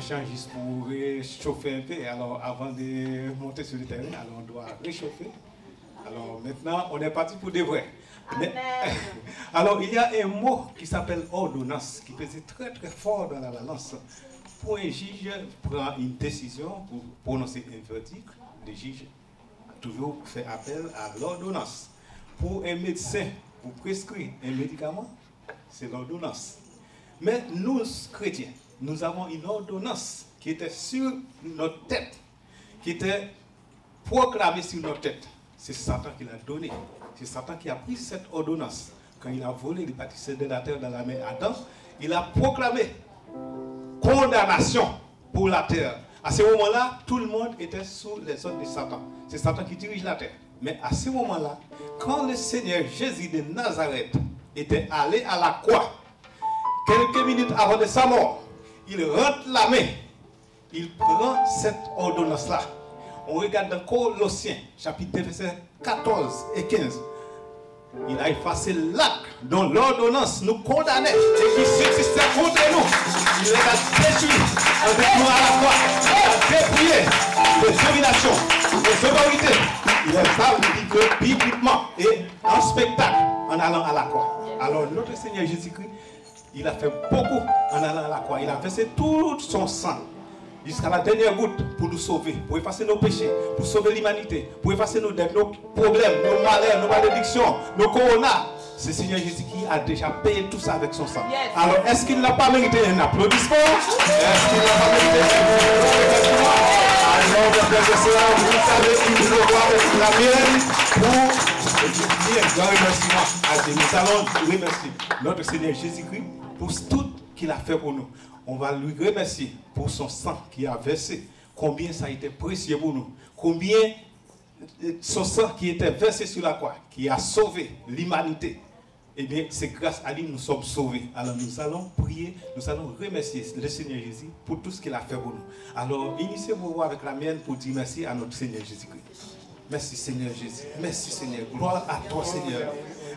machin juste pour réchauffer un peu. Alors, avant de monter sur le terrain, alors on doit réchauffer. Alors, maintenant, on est parti pour de vrai. Mais, alors, il y a un mot qui s'appelle ordonnance, qui pesait très très fort dans la balance. Pour un juge prend une décision pour prononcer un verdict, le juge toujours fait appel à l'ordonnance. Pour un médecin, pour prescrire un médicament, c'est l'ordonnance. Mais nous, chrétiens, nous avons une ordonnance qui était sur notre tête, qui était proclamée sur notre tête. C'est Satan qui l'a donné. C'est Satan qui a pris cette ordonnance. Quand il a volé les bâtisseurs de la terre dans la main Adam, il a proclamé condamnation pour la terre. À ce moment-là, tout le monde était sous les ordres de Satan. C'est Satan qui dirige la terre. Mais à ce moment-là, quand le Seigneur Jésus de Nazareth était allé à la croix, quelques minutes avant de sa mort, il rentre la main, il prend cette ordonnance-là. On regarde dans Colossiens, chapitre 2, versets 14 et 15. Il a effacé l'acte dont l'ordonnance nous condamnait et qui subsistait contre nous. Il les a détruits avec nous à la croix. Il a dépouillé les dominations, les autorités. Il les a livrés bibliquement et en spectacle en allant à la croix. Alors notre Seigneur Jésus-Christ, il a fait beaucoup en allant à la croix. Il a versé tout son sang jusqu'à la dernière goutte pour nous sauver, pour effacer nos péchés, pour sauver l'humanité, pour effacer nos dettes, nos problèmes, nos malheurs, nos malédictions, nos coronas. C'est le Seigneur Jésus qui a déjà payé tout ça avec son sang. Yes. Alors, est-ce qu'il n'a pas mérité un applaudissement? Est-ce qu'il n'a pas mérité un applaudissement? Alors, frères et sœurs, vous savez qu'il nous doit la mienne pour dire un grand remerciement à Dieu. Nous allons remercier notre Seigneur Jésus-Christ pour tout qu'il a fait pour nous. On va lui remercier pour son sang qu'il a versé. Combien ça a été précieux pour nous. Combien son sang qui était versé sur la croix, qui a sauvé l'humanité. Eh bien, c'est grâce à lui que nous sommes sauvés. Alors nous allons prier, nous allons remercier le Seigneur Jésus pour tout ce qu'il a fait pour nous. Alors, initiez vos voix avec la mienne pour dire merci à notre Seigneur Jésus-Christ. Merci Seigneur Jésus. Merci Seigneur. Gloire à toi Seigneur.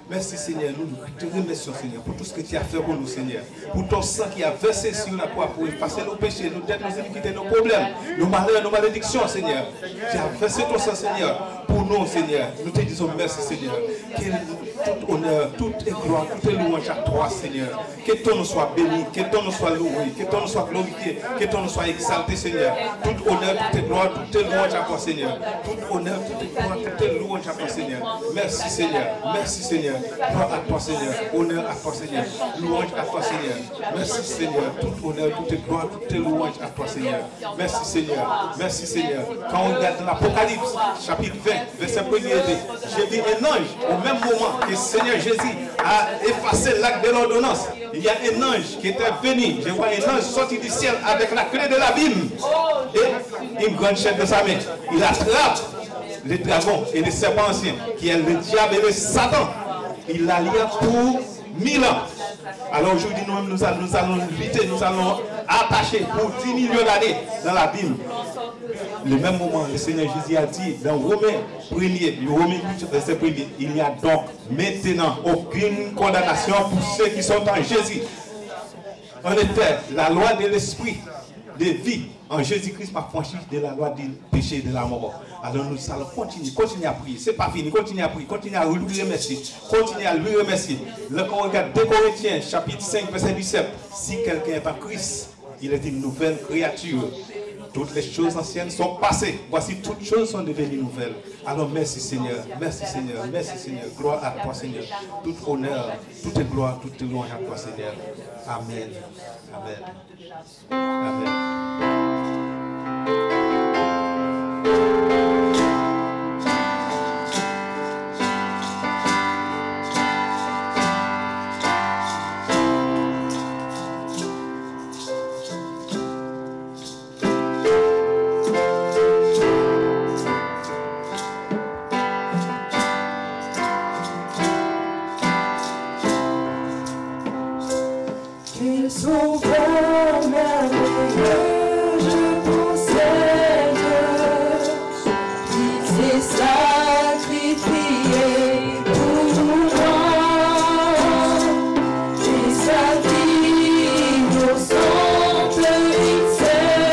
Merci Seigneur, nous te remercions Seigneur pour tout ce que tu as fait pour nous Seigneur. Pour ton sang qui a versé sur la croix pour effacer nos péchés, nos dettes, nos iniquités, nos problèmes, nos malheurs, nos malédictions Seigneur. Tu as versé ton sang Seigneur pour nous Seigneur. Nous te disons merci Seigneur. Tout honneur, toute gloire, toute louange à toi Seigneur. Que ton nom soit béni, que ton nom soit loué, que ton nom soit glorifié, que ton nom soit exalté Seigneur. Tout honneur, toute gloire, toute louange à toi Seigneur. Tout honneur, toute gloire, toute louange à toi Seigneur. Merci Seigneur, merci Seigneur. Gloire à toi Seigneur, honneur à toi Seigneur, louange à toi Seigneur. Merci Seigneur, tout honneur, toute gloire, toute louange à toi Seigneur. Merci Seigneur, merci Seigneur. Quand on regarde dans l'Apocalypse, chapitre 20, verset 1er, j'ai vu un ange au même moment que le Seigneur Jésus a effacé l'acte de l'ordonnance. Il y a un ange qui était venu, je vois un ange sorti du ciel avec la clé de l'abîme et une grande chaîne de sa main. Il attrape les dragons et les serpents anciens, qui est le diable et le Satan. Il l'a lié pour 1000 ans. Alors aujourd'hui, nous allons lutter, nous allons attacher pour 10 millions d'années dans l'abîme. Le même moment, le Seigneur Jésus a dit dans Romains 1er, Romains 8, verset 1er, il n'y a donc maintenant aucune condamnation pour ceux qui sont en Jésus. En effet, la loi de l'esprit de vie en Jésus-Christ m'a franchi de la loi du péché et de la mort. Alors nous allons continuer à prier. C'est pas fini, continuez à prier, continuez à lui remercier. Continuez à lui remercier. Là, quand on regarde 2 Corinthiens, chapitre 5, verset 17, si quelqu'un est en Christ, il est une nouvelle créature. Toutes les choses anciennes sont passées. Voici toutes choses sont devenues nouvelles. Alors merci Seigneur, merci Seigneur, merci Seigneur. Gloire à toi Seigneur. Tout honneur, toute gloire, toute louange à toi Seigneur. Amen. Amen. Amen. Sauveur merveilleux, je possède, il s'est sacrifié pour moi, et sa vie innocente, il s'est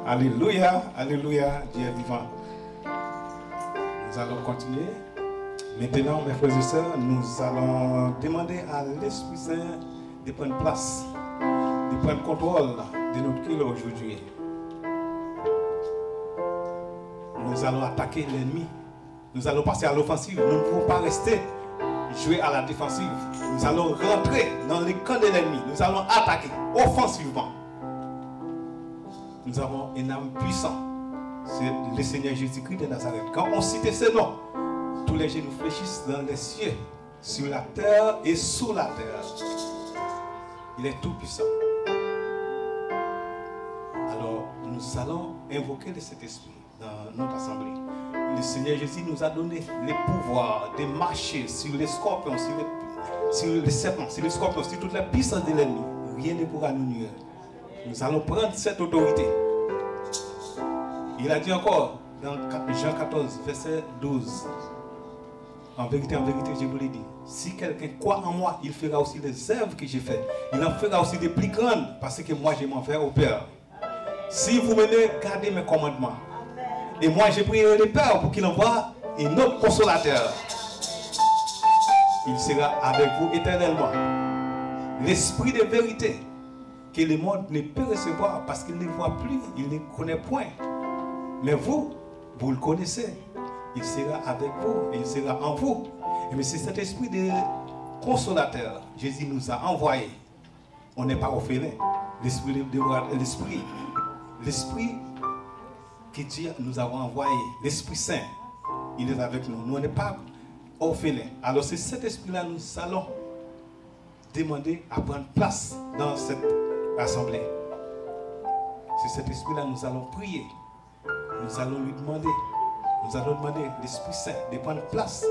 Alléluia, alléluia, Dieu est vivant. Nous allons continuer. Maintenant, mes frères et sœurs, nous allons demander à l'Esprit Saint de prendre place, de prendre contrôle de notre culte aujourd'hui. Nous allons attaquer l'ennemi. Nous allons passer à l'offensive. Nous ne pouvons pas rester jouer à la défensive. Nous allons rentrer dans les camps de l'ennemi. Nous allons attaquer offensivement. Nous avons un âme puissant. C'est le Seigneur Jésus-Christ de Nazareth. Quand on cite ce nom, tous les genoux fléchissent dans les cieux, sur la terre et sous la terre. Il est tout puissant. Alors, nous allons invoquer le Saint-Esprit dans notre assemblée. Le Seigneur Jésus nous a donné les pouvoirs de marcher sur les scorpions, sur les serpents, sur les scorpions, sur toute la puissance de l'ennemi. Rien ne pourra nous nuire. Nous allons prendre cette autorité. Il a dit encore dans Jean 14, verset 12. En vérité, je vous l'ai dit. Si quelqu'un croit en moi, il fera aussi les œuvres que j'ai faites. Il en fera aussi des plus grandes parce que moi je m'en fais au Père. Si vous menez, gardez mes commandements. Et moi je prierai le Père pour qu'il envoie un autre consolateur. Il sera avec vous éternellement. L'esprit de vérité que le monde ne peut recevoir parce qu'il ne voit plus, il ne connaît point. Mais vous, vous le connaissez. Il sera avec vous et il sera en vous. Et c'est cet esprit de consolateur. Jésus nous a envoyé. On n'est pas orphelin. L'esprit que Dieu nous a envoyé, l'Esprit Saint, il est avec nous. Nous, on n'est pas orphelins. Alors c'est cet esprit-là, nous allons demander à prendre place dans cette assemblée. C'est cet esprit-là, nous allons prier. Nous allons lui demander. Nous allons demander l'Esprit Saint de prendre place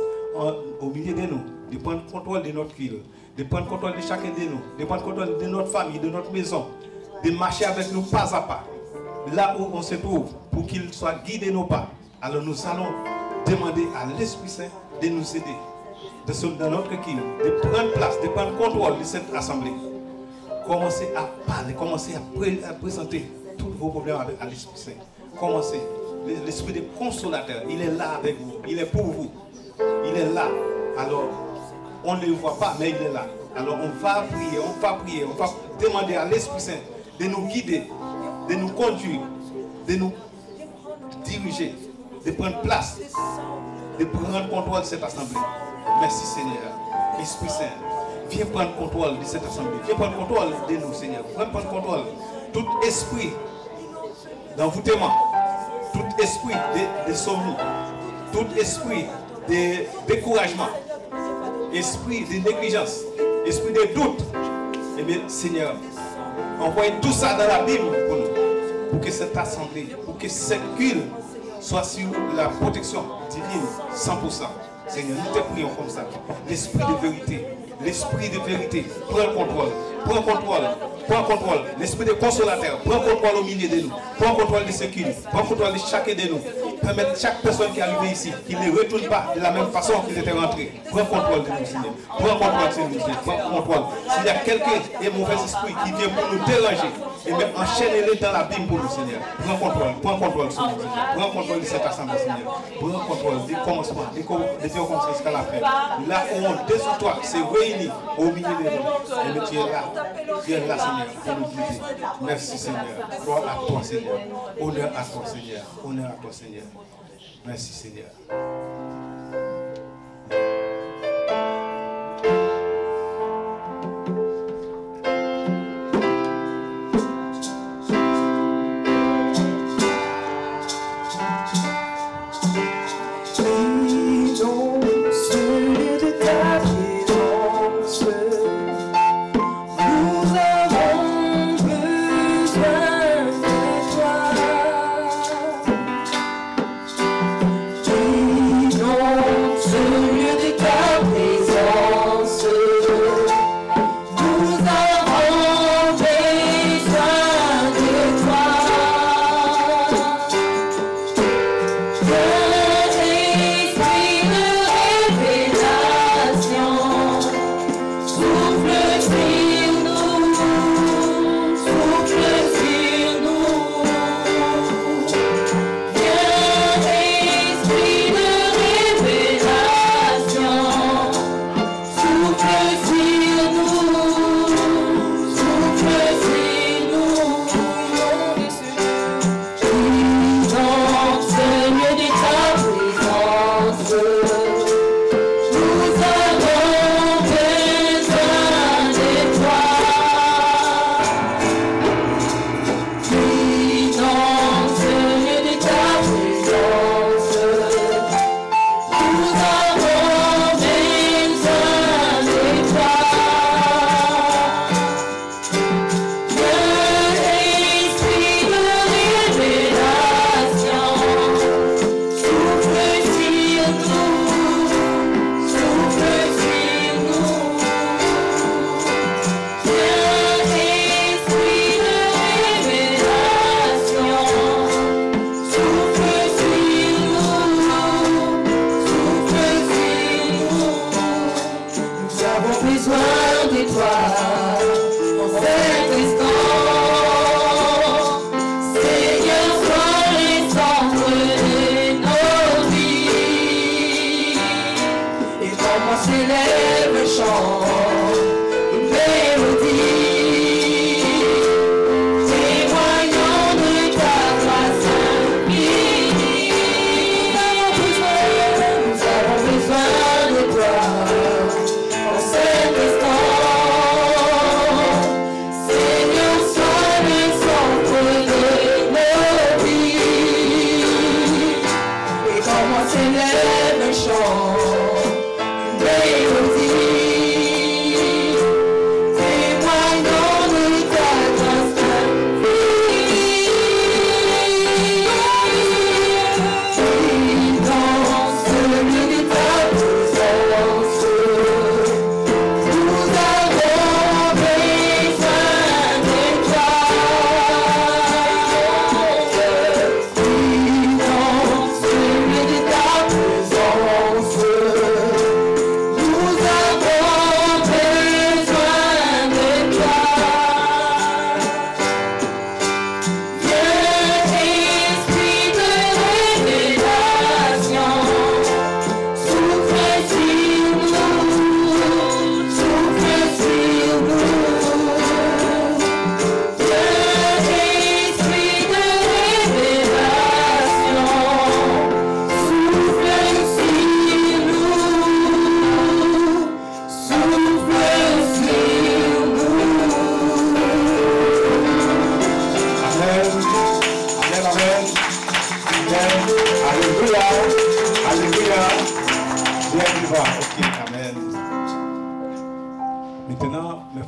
au milieu de nous, de prendre contrôle de notre culte, de prendre contrôle de chacun de nous, de prendre contrôle de notre famille, de notre maison, de marcher avec nous pas à pas, là où on se trouve, pour qu'il soit guidé nos pas. Alors nous allons demander à l'Esprit Saint de nous aider, dans notre culte, de prendre place, de prendre contrôle de cette assemblée. Commencez à parler, commencez à présenter tous vos problèmes à l'Esprit Saint. Commencez. L'esprit de consolateur, il est là avec vous, il est pour vous, il est là. Alors, on ne le voit pas, mais il est là. Alors, on va prier, on va demander à l'Esprit Saint de nous guider, de nous conduire, de nous diriger, de prendre place, de prendre contrôle de cette assemblée. Merci Seigneur. Esprit Saint, viens prendre contrôle de cette assemblée, viens prendre contrôle de nous, Seigneur. Viens prendre contrôle. Tout esprit d'envoûtement, tout esprit de sommeil, tout esprit de découragement, esprit de négligence, esprit de doute, eh bien, Seigneur, envoyez tout ça dans la Bible pour nous, pour que cette assemblée, pour que cette culte soit sur la protection divine 100%. Seigneur, nous te prions comme ça. L'esprit de vérité, prends le contrôle, prends contrôle, l'esprit de consolateur, prends contrôle au milieu de nous, prends contrôle de ce culte, prends contrôle de chacun de nous, permettre chaque personne qui est arrivée ici, qu'il ne retourne pas de la même façon qu'ils étaient rentrés. Prends contrôle de nous, Seigneur, prends contrôle de nous, Seigneur, prends contrôle. S'il y a quelqu'un et mauvais esprit qui vient pour nous déranger, et bien enchaînez-les dans la Bible pour nous, Seigneur. Prends contrôle sur nous, Seigneur. Prends contrôle de cette assemblée, Seigneur. Prends contrôle du commencement, du commencement jusqu'à la fin. Là où on dessous toi, c'est réuni au milieu de nous. Et bien tu es là. Tu es là, Seigneur, pour nous guider. Merci, Seigneur. Gloire à toi, Seigneur. Honneur à toi, Seigneur. Honneur à toi, Seigneur. Merci, Seigneur. Please don't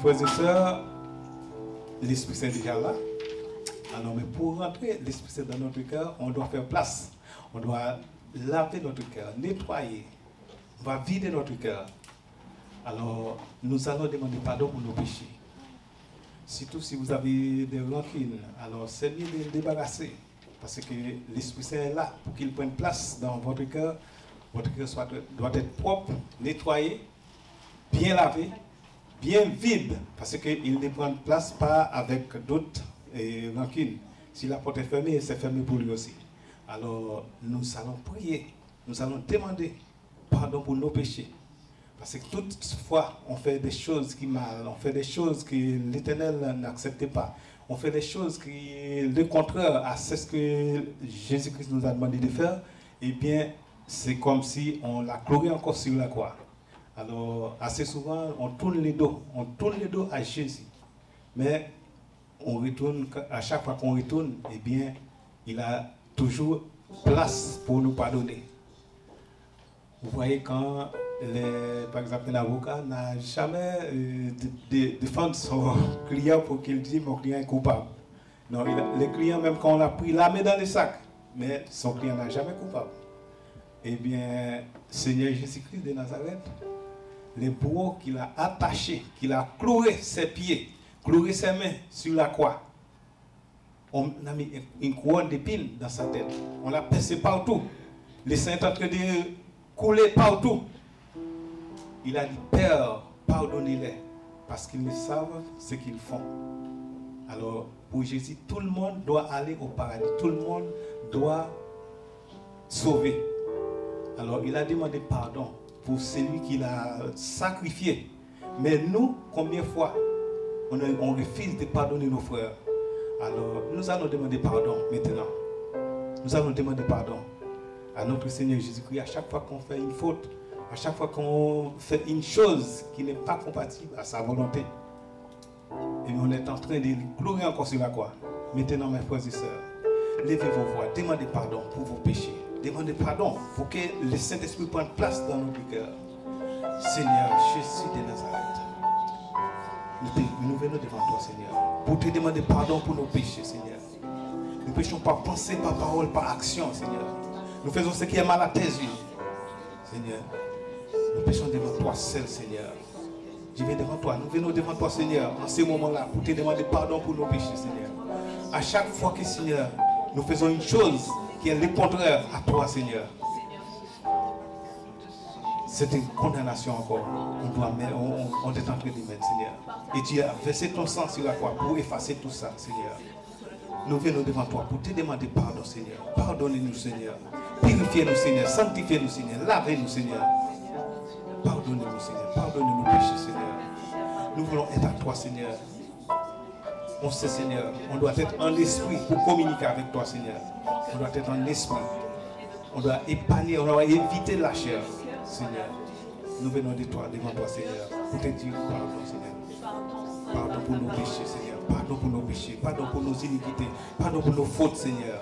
frères et sœurs, l'Esprit Saint est déjà là. Alors, mais pour rentrer l'Esprit Saint dans notre cœur, on doit faire place. On doit laver notre cœur, nettoyer. On va vider notre cœur. Alors, nous allons demander pardon pour nos péchés. Surtout si vous avez des rancunes, alors c'est mieux de les débarrasser. Parce que l'Esprit Saint est là pour qu'il prenne place dans votre cœur. Votre cœur doit être propre, nettoyé, bien lavé, bien vide. Parce qu'il ne prend place pas avec d'autres rancunes. Si la porte est fermée, c'est fermé pour lui aussi. Alors, nous allons prier, nous allons demander pardon pour nos péchés. Parce que toutefois, on fait des choses qui mal, on fait des choses que l'Éternel n'accepte pas. On fait des choses qui sont le contraire à ce que Jésus-Christ nous a demandé de faire. Eh bien, c'est comme si on l'a cloué encore sur la croix. Alors, assez souvent, on tourne les dos à Jésus. Mais on retourne, à chaque fois qu'on retourne, eh bien, il a toujours place pour nous pardonner. Vous voyez, quand, par exemple, l'avocat n'a jamais défendu son client pour qu'il dise mon client est coupable. Non, le client, même quand on l'a pris, l'a mis dans le sac, mais son client n'a jamais coupable. Eh bien, Seigneur Jésus-Christ de Nazareth, les bourreaux qu'il a attachés, qu'il a cloué ses pieds, cloué ses mains sur la croix, on a mis une couronne d'épines dans sa tête. On l'a percé partout. Le sang est en train de couler partout. Il a dit, Père, pardonnez-les, parce qu'ils ne savent ce qu'ils font. Alors, pour Jésus, tout le monde doit aller au paradis. Tout le monde doit sauver. Alors, il a demandé pardon pour celui qu'il a sacrifié. Mais nous, combien de fois, on refuse de pardonner nos frères? Alors, nous allons demander pardon maintenant. Nous allons demander pardon. à notre Seigneur Jésus-Christ, à chaque fois qu'on fait une faute, à chaque fois qu'on fait une chose qui n'est pas compatible à sa volonté, et on est en train de pleurer encore sur la croix. Maintenant, mes frères et sœurs, levez vos voix, demandez pardon pour vos péchés. Demandez pardon pour que le Saint-Esprit prenne place dans notre cœur. Seigneur, Jésus de Nazareth, nous venons devant toi, Seigneur, pour te demander pardon pour nos péchés, Seigneur. Nous péchons par pensée, par parole, par action, Seigneur. Nous faisons ce qui est mal à tes yeux, Seigneur. Nous péchons devant toi seul, Seigneur. Je viens devant toi, nous venons devant toi, Seigneur, en ce moment-là, pour te demander pardon pour nos péchés, Seigneur. À chaque fois que, Seigneur, nous faisons une chose qui est le contraire à toi, Seigneur, c'est une condamnation encore. On est en train de mettre, Seigneur. Et tu as versé ton sang sur la croix pour effacer tout ça, Seigneur. Nous venons devant toi pour te demander pardon, Seigneur. Pardonnez-nous, Seigneur. Purifiez-nous, Seigneur. Sanctifiez-nous, Seigneur. Lavez-nous, Seigneur. Pardonnez-nous, Seigneur. Pardonnez nos péchés, Seigneur. Nous voulons être à toi, Seigneur. On sait, Seigneur, on doit être en esprit pour communiquer avec toi, Seigneur. On doit être en esprit. On doit épargner, on doit éviter la chair, Seigneur. Nous venons devant toi, Seigneur, pour te dire pardon, Seigneur. Pardon pour nos péchés, Seigneur. Pardon pour nos péchés. Pardon pour nos iniquités. Pardon pour nos fautes, Seignez.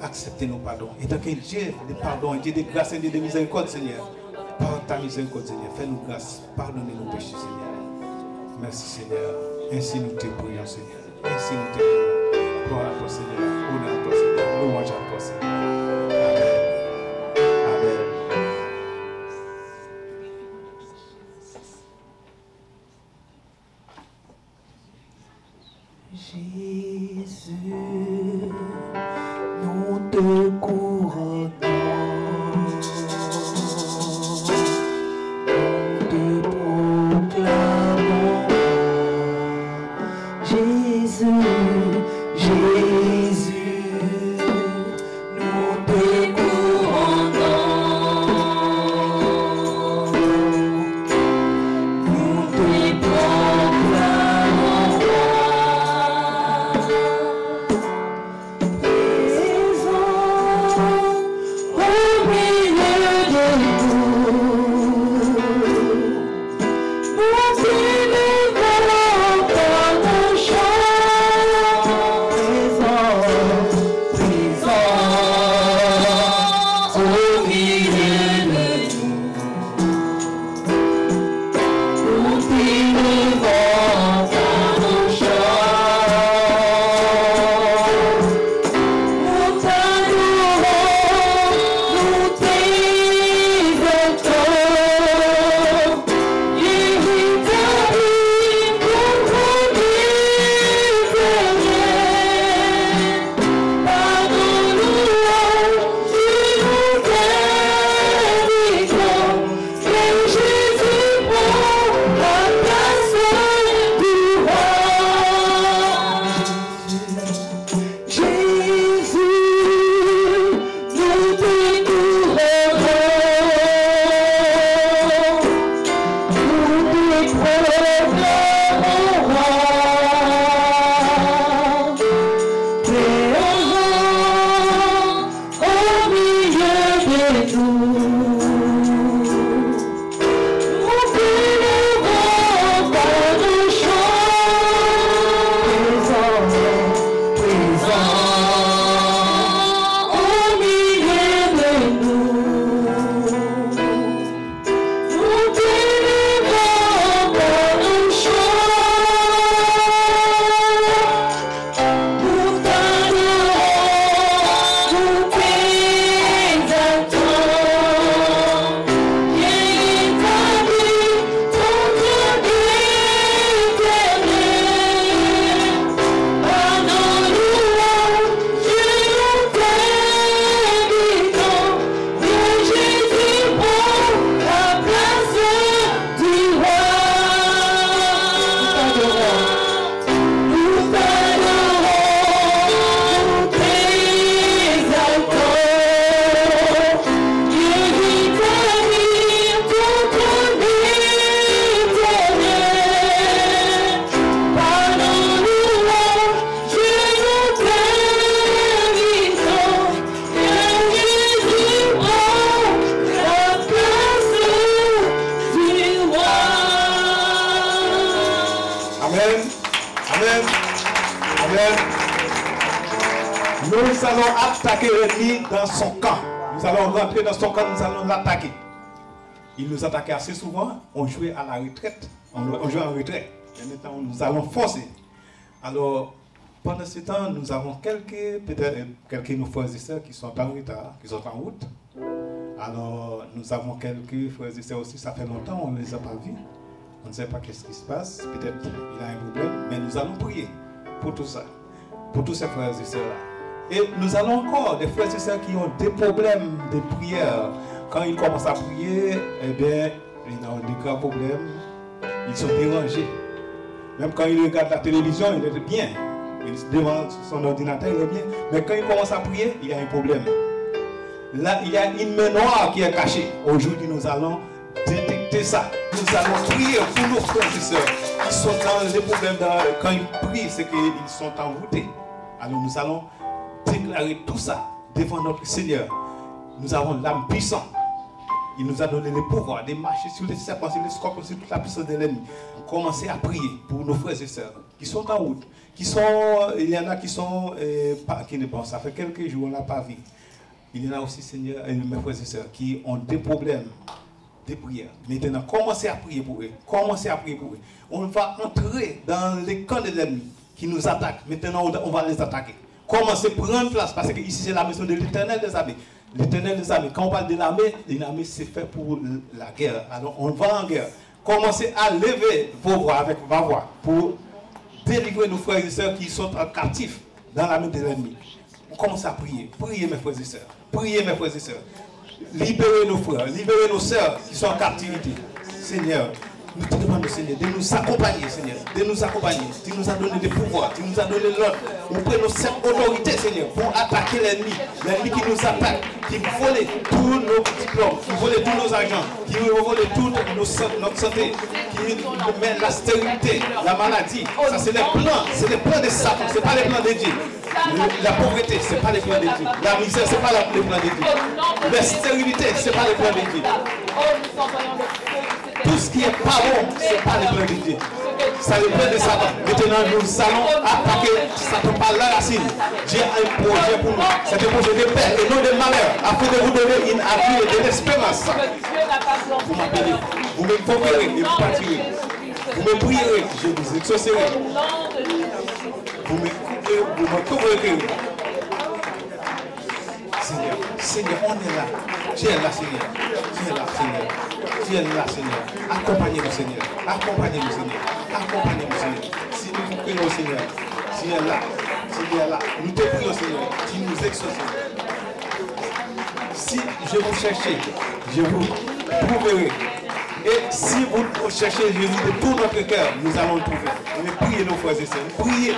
Acceptez nos pardons. Et tant que Dieu de pardon, Dieu de grâce et Dieu de miséricorde, Seigneur. Par ta miséricorde, Seigneur, fais-nous grâce. Pardonnez nos péchés, Seigneur. Merci, Seigneur. Ainsi nous te prions, Seigneur. Ainsi nous te prions. Gloire à toi, Seigneur. Honneur à toi, Seigneur. Louange à toi, Seigneur. Amen. Amen. Jésus, nous te couronnons, nous te proclamons. Jésus, Jésus, nous te couronnons, nous te proclamons. Nous allons attaquer l'ennemi dans son camp. Nous allons rentrer dans son camp, nous allons l'attaquer. Il nous attaquait assez souvent, on jouait à la retraite, on jouait en retraite. Et maintenant, nous allons forcer. Alors, pendant ce temps, nous avons peut-être quelques de nos frères et sœurs qui sont en retard, qui sont en route. Alors, nous avons quelques frères et sœurs aussi, ça fait longtemps, on ne les a pas vus. On ne sait pas qu'est-ce qui se passe, peut-être il a un problème, mais nous allons prier pour tout ça, pour tous ces frères et sœurs-là. Et nous allons encore des frères et sœurs qui ont des problèmes de prière. Quand ils commencent à prier, eh bien, ils ont des grands problèmes, ils sont dérangés. Même quand ils regardent la télévision, il est bien. Devant son ordinateur, il est bien. Mais quand il commence à prier, il y a un problème. Là, il y a une main noire qui est cachée. Aujourd'hui, nous allons détecter ça. Nous allons prier pour nos frères et sœurs qui sont dans les problèmes. Quand ils prient, c'est qu'ils sont envoûtés. Alors nous allons déclarer tout ça devant notre Seigneur. Nous avons l'âme puissante. Il nous a donné le pouvoir de marcher sur les serpents, sur les scorpions, sur toute la puissance de l'ennemi. Commencez à prier pour nos frères et sœurs qui sont en route. Il y en a qui sont qui ne pensent. Ça fait quelques jours, on n'a pas vu. Il y en a aussi, Seigneur, mes frères et sœurs, qui ont des problèmes de prière. Maintenant, commencez à prier pour eux. Commencez à prier pour eux. On va entrer dans les camps de l'ennemi qui nous attaquent. Maintenant, on va les attaquer. Commencez à prendre place, parce que ici, c'est la maison de l'Éternel des armées. L'Éternel des armées. Quand on parle de l'armée, c'est fait pour la guerre. Alors, on va en guerre. Commencez à lever vos voix avec ma voix pour délivrer nos frères et sœurs qui sont en captifs dans la main de l'ennemi. On commence à prier. Priez, mes frères et sœurs. Priez, mes frères et sœurs. Libérez nos frères, libérez nos sœurs qui sont en captivité. Seigneur, nous te demandons, Seigneur, de nous accompagner, Seigneur, de nous accompagner. Tu nous as donné des pouvoirs, tu nous as donné l'ordre. Nous prenons cette autorité, Seigneur, pour attaquer l'ennemi qui nous attaque, qui vole tous nos diplômes, qui vole tous nos argents, qui vole toute notre santé, qui nous met la stérilité, la maladie. Ça, c'est les plans de Satan, ce n'est pas les plans de Dieu. La pauvreté, ce n'est pas les plans de Dieu. La misère, ce n'est pas les plans de Dieu. La stérilité, ce n'est pas les plans de Dieu. Tout ce qui est pas bon, ce n'est pas les plans de Dieu. C'est le plan de Satan. Maintenant, nous allons attaquer Satan par la racine. Dieu a un projet pour nous. C'est un projet de paix et non de malheur, afin de vous donner une avenir et de l'espérance. Vous m'appelez, vous me conquérez et vous partirez. Vous me prierez, je vous exaucerai. Vous me conquérez. Seigneur, Seigneur, on est là. Tu es là, Seigneur. Tu es là, Seigneur. Tu es là, Seigneur. Accompagnez-nous, Seigneur. Accompagnez-nous, Seigneur. Accompagnez-nous, Seigneur. Si nous vous prions, Seigneur, tu es là. Tu es là. Nous te prions, Seigneur. Tu nous exauces. Si je vous cherchez, je vous trouverai. Et si vous cherchez Jésus de tout notre cœur, nous allons le trouver. Mais priez nos frères et sœurs. Priez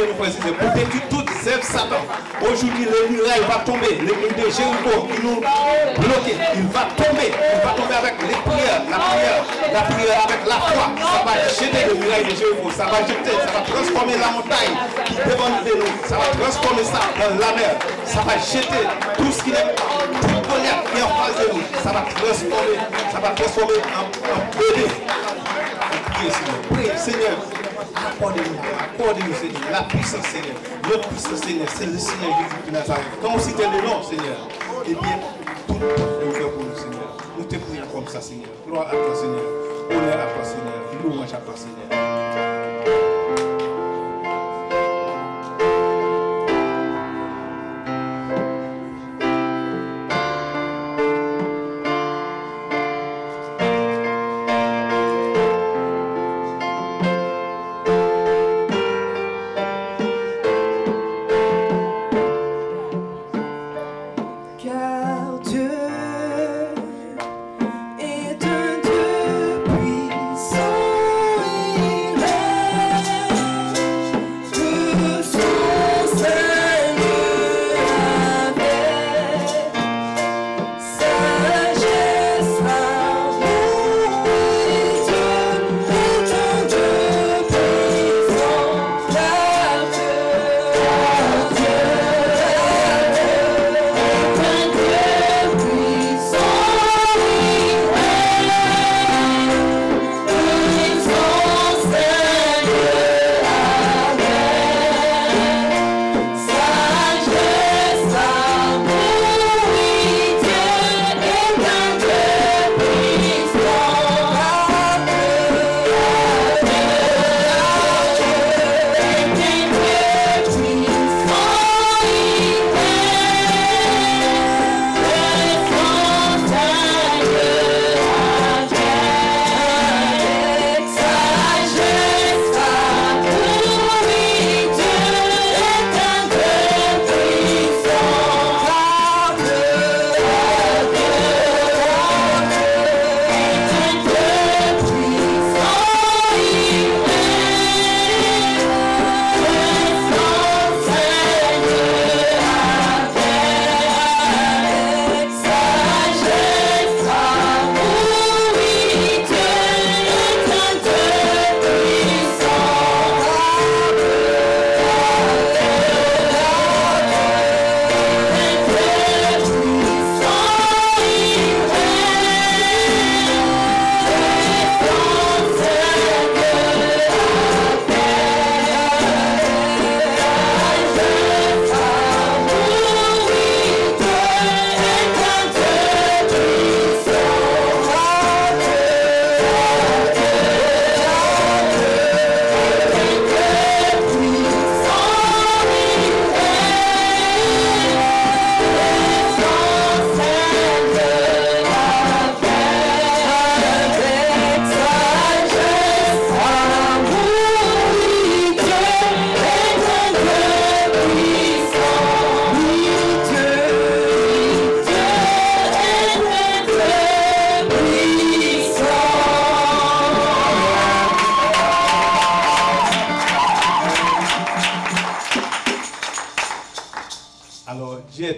nos frères et sœurs pour détruire toute zèbre Satan. Aujourd'hui, les murailles vont tomber. Les murs de Jéricho qui nous bloquent, il va tomber. Il va tomber avec les prières. La prière avec la foi. Ça va jeter les murailles de Jéricho. Ça va jeter, ça va transformer la montagne qui dépend de nous. Ça va transformer ça dans la mer. Ça va jeter tout ce qui est toute colère qui est en face de nous. Ça va transformer en bébé. Priez, Seigneur. Priez, Seigneur. Accordez-nous, Seigneur, la puissance, Seigneur. Notre puissance, Seigneur, c'est le Seigneur Jésus de Nazareth. Quand on cite le nom, Seigneur, eh bien, tout est ouvert pour nous, Seigneur. Nous te prions comme ça, Seigneur. Gloire à toi, Seigneur. Honneur à toi, Seigneur. Louange à toi, Seigneur. Car Dieu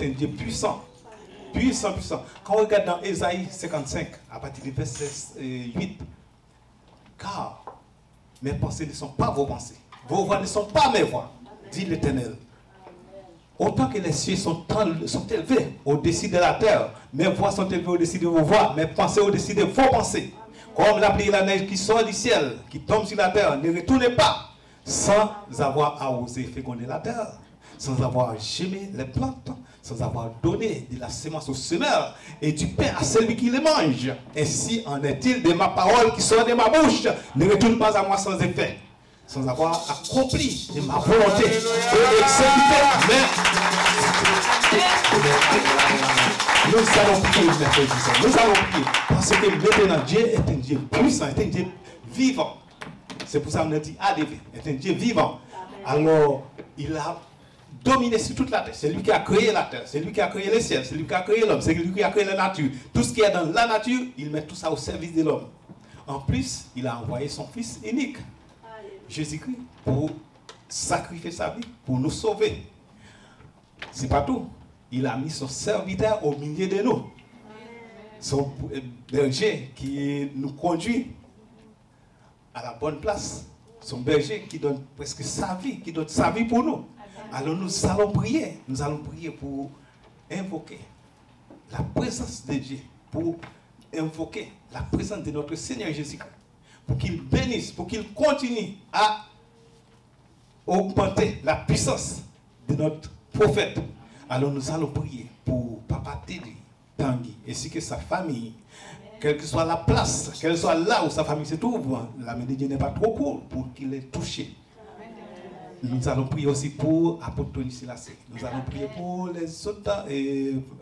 est un Dieu puissant. Puissant, puissant. Quand on regarde dans Ésaïe 55, à partir du verset 8, car mes pensées ne sont pas vos pensées, vos voix ne sont pas mes voix, dit l'Éternel. Autant que les cieux sont élevés au-dessus de la terre, mes voix sont élevées au-dessus de vos voix, mes pensées au-dessus de vos pensées. Comme la pluie et la neige qui sort du ciel, qui tombe sur la terre, ne retournez pas sans avoir arrosé et fécondé la terre, sans avoir gémé les plantes, sans avoir donné de la semence au semeur et du pain à celui qui les mange. Ainsi en est-il de ma parole qui sort de ma bouche, ne retourne pas à moi sans effet, sans avoir accompli de ma volonté et exécuté. Nous allons prier, nous allons prier, parce que maintenant Dieu est un Dieu puissant, est un Dieu vivant. C'est pour ça qu'on a dit ADV, est un Dieu vivant. Alors, il a dominé sur toute la terre. C'est lui qui a créé la terre, c'est lui qui a créé les ciels, c'est lui qui a créé l'homme, c'est lui qui a créé la nature. Tout ce qui est dans la nature, il met tout ça au service de l'homme. En plus, il a envoyé son Fils unique, Jésus-Christ, pour sacrifier sa vie, pour nous sauver. C'est pas tout. Il a mis son serviteur au milieu de nous. Son berger qui nous conduit à la bonne place. Son berger qui donne presque sa vie, qui donne sa vie pour nous. Alors nous allons prier. Nous allons prier pour invoquer la présence de Dieu. Pour invoquer la présence de notre Seigneur Jésus-Christ. Pour qu'il bénisse, pour qu'il continue à augmenter la puissance de notre prophète. Alors nous allons prier pour Papa Teddy Tanguy, ainsi que sa famille. Quelle que soit la place, quelle soit là où sa famille se trouve, la main de Dieu n'est pas trop courte pour qu'il ait touché. Nous allons prier aussi pour Apôtre Tony Silasé. Nous allons prier pour les autres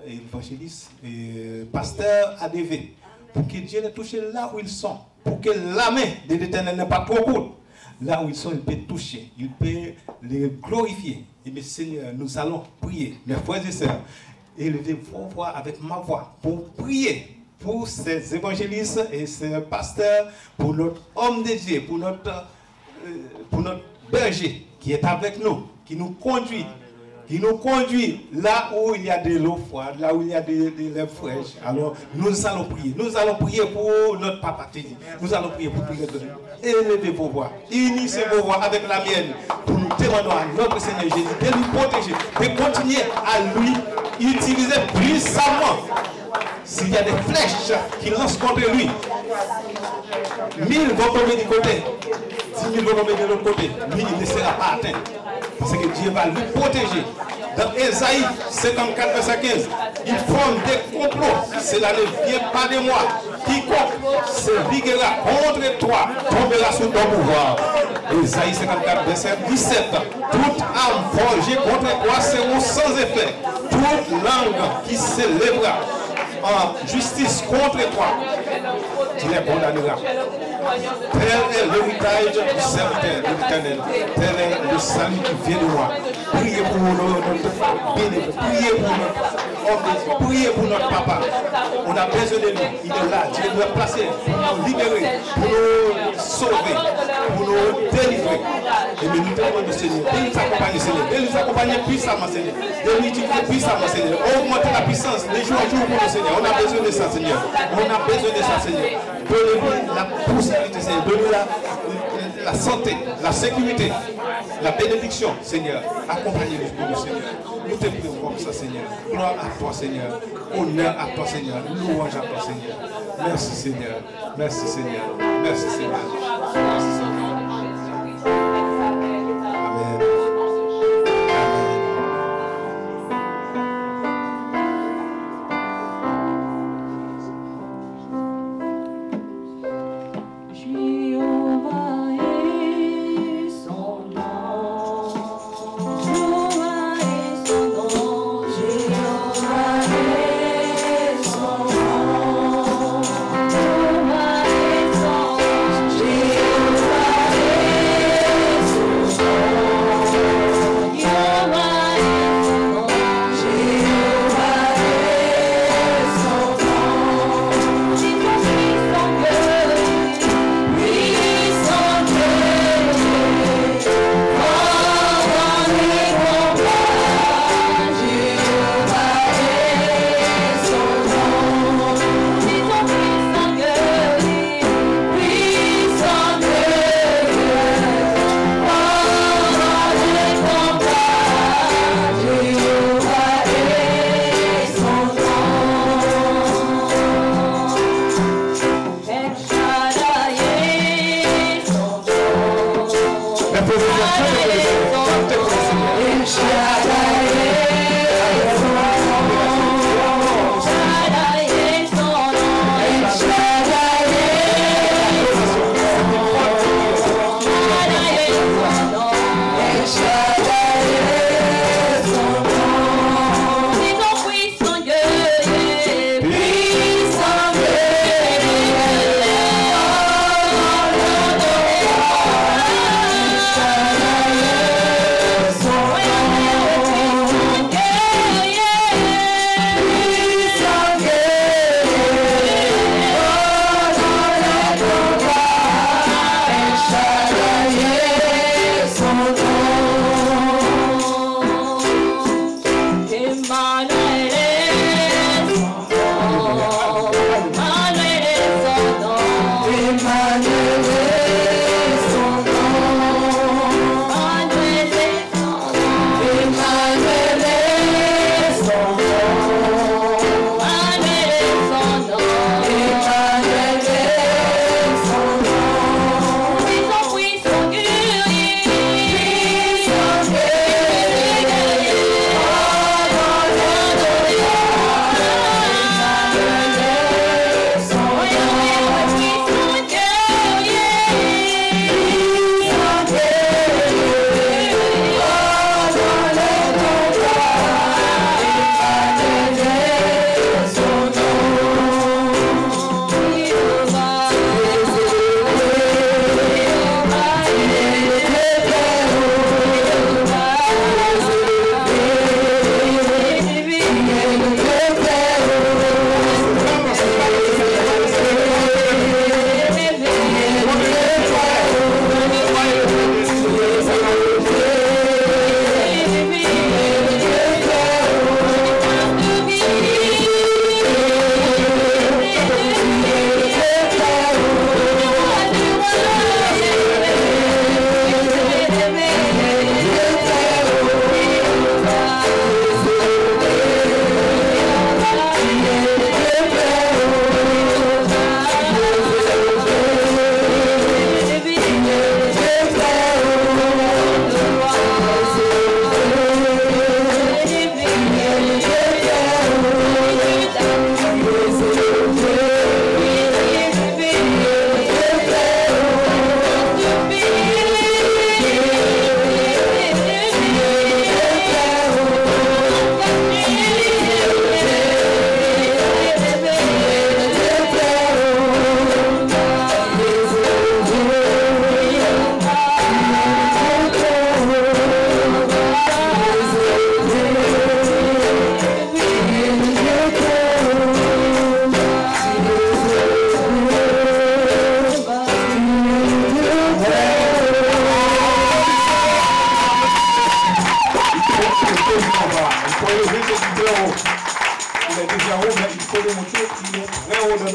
évangélistes et pasteurs ADV. Pour que Dieu les touche là où ils sont. Pour que la main de l'Éternel n'est pas trop courte. Là où ils sont, il peut toucher. Il peut les glorifier. Et bien Seigneur, nous allons prier. Mes frères et sœurs, élevez vos voix avec ma voix pour prier pour ces évangélistes et ces pasteurs, pour notre homme de Dieu, pour notre berger qui est avec nous, qui nous conduit là où il y a de l'eau froide, là où il y a des lèvres fraîches. Alors nous allons prier pour notre Papa Teddy, nous allons prier pour tous les deux. Élevez vos voix, unissez vos voix avec la mienne pour nous demander à notre Seigneur Jésus de nous protéger, de continuer à lui utiliser puissamment. S'il y a des flèches qui lancent contre lui, 1000 vont tomber du côté, 10 000 vont tomber de l'autre côté, lui il ne sera pas atteint. Parce que Dieu va lui protéger. Dans Ésaïe 54, verset 15, il forme des complots. Cela ne vient pas de moi. Quiconque se liguera contre toi tombera sous ton pouvoir. Ésaïe 54, verset 17. Toute âme forgée contre toi sera sans effet. Toute langue qui s'élèvera en justice contre toi, tu les condamneras. Tel est l'héritage du serviteur de l'Éternel. Tel est le salut qui vient de moi. Priez pour notre bénévole. Priez pour notre homme. Priez pour notre papa. On a besoin de lui. Il est là. Dieu nous a placé pour nous libérer, pour nous sauver, pour nous délivrer. Et nous nous demandons, Seigneur, de nous accompagner, Seigneur. De nous accompagner puissamment, Seigneur. De nous utiliser puissamment, Seigneur. Augmenter la puissance les jours à jour pour nous, Seigneur. On a besoin de ça, Seigneur. On a besoin de ça, Seigneur. Donnez-nous la possibilité, Seigneur. Donnez-nous la santé, la sécurité, la bénédiction, Seigneur. Accompagnez-nous pour nous, Seigneur. Nous te prions comme ça, Seigneur. Gloire à toi, Seigneur. Honneur à toi, Seigneur. Louange à toi, Seigneur. Merci, Seigneur. Merci, Seigneur. Merci, Seigneur. Merci, Seigneur. Amen. Jehovah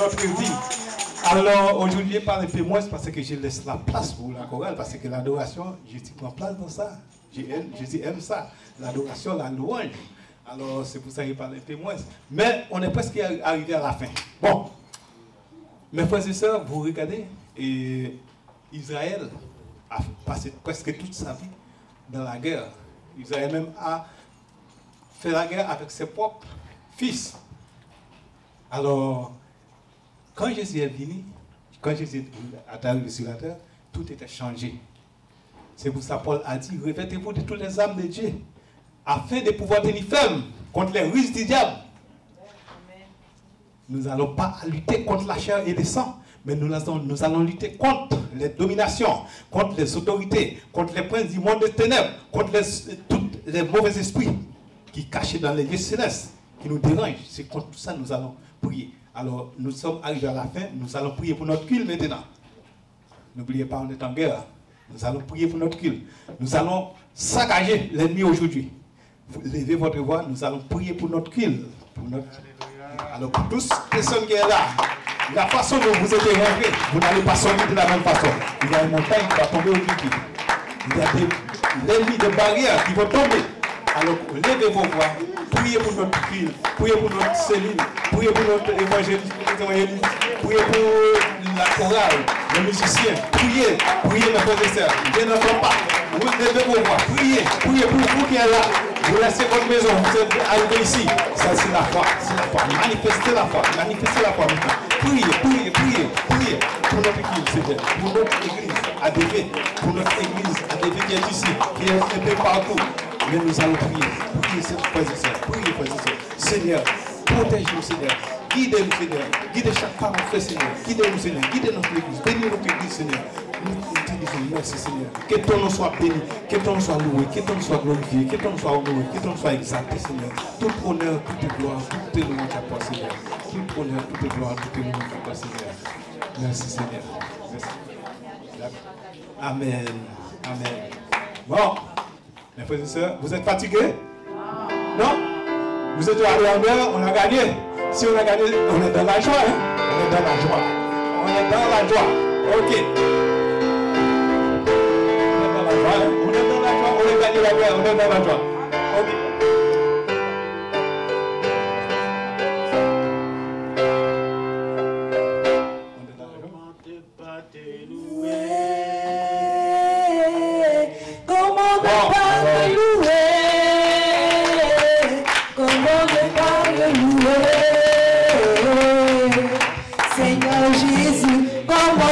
notre vie. Alors aujourd'hui, par un peu moins, parce que je laisse la place pour la chorale, parce que l'adoration, je prends place dans ça. J'aime ça, l'adoration, la louange. Alors c'est pour ça qu'il parle un peu moins. Mais on est presque arrivé à la fin. Bon, mes frères et sœurs, vous regardez, et Israël a passé presque toute sa vie dans la guerre. Israël même a fait la guerre avec ses propres fils. Alors, quand Jésus est venu, quand Jésus est arrivé sur la terre, tout était changé. C'est pour ça que Paul a dit, revêtez-vous de toutes les âmes de Dieu, afin de pouvoir tenir ferme contre les ruses du diable. Nous n'allons pas lutter contre la chair et le sang, mais nous allons lutter contre les dominations, contre les autorités, contre les princes du monde des ténèbres, contre tous les mauvais esprits qui cachent dans les lieux célestes, qui nous dérangent. C'est contre tout ça que nous allons prier. Alors, nous sommes arrivés à la fin, nous allons prier pour notre culte maintenant. N'oubliez pas, on est en guerre. Nous allons prier pour notre culte. Nous allons saccager l'ennemi aujourd'hui. Vous levez votre voix, nous allons prier pour notre culte. Alors, pour tous les personnes qui sont là, la façon dont vous êtes rentrés, vous n'allez pas sortir de la même façon. Il y a une montagne qui va tomber aujourd'hui. Il y a l'ennemi de barrières qui vont tomber. Alors, levez vos voix, priez pour notre culte, priez pour notre cellule, priez pour notre évangéliste, priez pour la chorale, les musiciens, priez, priez mes frères et sœurs, je n'entends pas. Vous levez vos voix, priez, priez pour vous qui êtes là. Vous laissez votre maison, vous êtes arrivés ici. Ça, c'est la foi, c'est la foi. Manifestez la foi maintenant. Priez, priez, priez, priez pour notre église, Seigneur, pour notre église ADV, pour notre église ADV qui est ici, qui est un peu partout. Mais nous allons prier, priez, frères et sœurs, priez, frères et sœurs. Seigneur, protège-nous, Seigneur. Guidez-nous, Seigneur. Guidez chaque parent, frère, Seigneur. Guidez-nous, Seigneur. Guidez notre église. Bénis notre église, Seigneur. Nous te disons merci, Seigneur. Que ton nom soit béni, que ton nom soit loué, que ton nom soit glorifié, que ton nom soit honoré, que ton nom soit exalté, Seigneur. Tout honneur, toute gloire, toute louange à toi, Seigneur. Tout honneur, toute gloire, toute louange à toi, Seigneur. Merci, Seigneur. Merci. Amen. Amen. Bon, mes frères et sœurs, vous êtes fatigués? Non? Vous êtes allés en guerre, on a gagné. Si on a gagné, on est dans la joie. Hein? On est dans la joie. On est dans la joie. Ok. On est dans la joie. Hein? On est dans la joie. On a gagné la guerre. On est dans la joie. Ok. Seigneur Jésus, comment